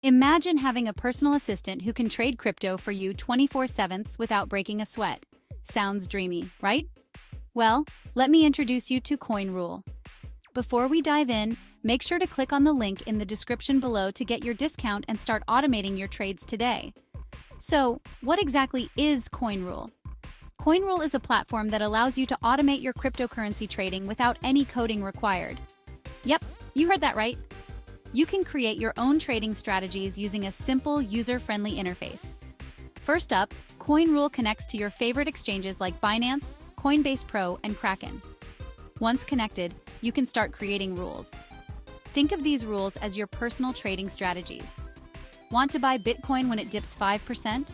Imagine having a personal assistant who can trade crypto for you 24/7 without breaking a sweat. Sounds dreamy, right? Well, let me introduce you to Coinrule. Before we dive in, make sure to click on the link in the description below to get your discount and start automating your trades today. So, what exactly is Coinrule? Coinrule is a platform that allows you to automate your cryptocurrency trading without any coding required. Yep, you heard that right. You can create your own trading strategies using a simple, user-friendly interface. First up, Coinrule connects to your favorite exchanges like Binance, Coinbase Pro, and Kraken. Once connected, you can start creating rules. Think of these rules as your personal trading strategies. Want to buy Bitcoin when it dips 5%?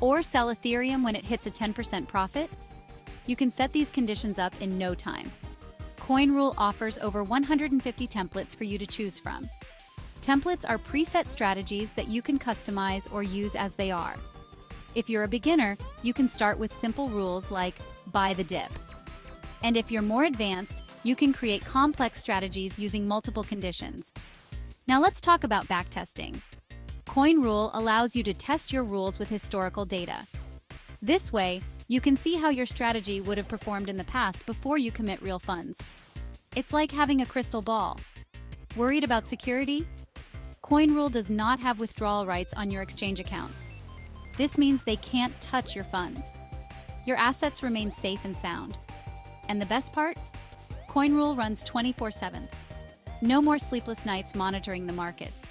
Or sell Ethereum when it hits a 10% profit? You can set these conditions up in no time. Coinrule offers over 150 templates for you to choose from. Templates are preset strategies that you can customize or use as they are. If you're a beginner, you can start with simple rules like buy the dip. And if you're more advanced, you can create complex strategies using multiple conditions. Now let's talk about backtesting. Coinrule allows you to test your rules with historical data. This way, you can see how your strategy would have performed in the past before you commit real funds. It's like having a crystal ball. Worried about security? Coinrule does not have withdrawal rights on your exchange accounts. This means they can't touch your funds. Your assets remain safe and sound. And the best part? Coinrule runs 24/7. No more sleepless nights monitoring the markets.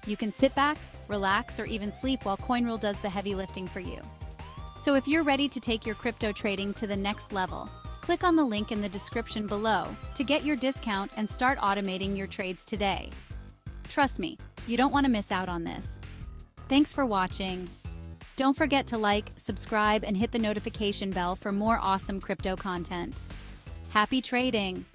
You can sit back, relax, or even sleep while Coinrule does the heavy lifting for you. So if you're ready to take your crypto trading to the next level, click on the link in the description below to get your discount and start automating your trades today. Trust me, you don't want to miss out on this. Thanks for watching. Don't forget to like, subscribe, and hit the notification bell for more awesome crypto content. Happy trading!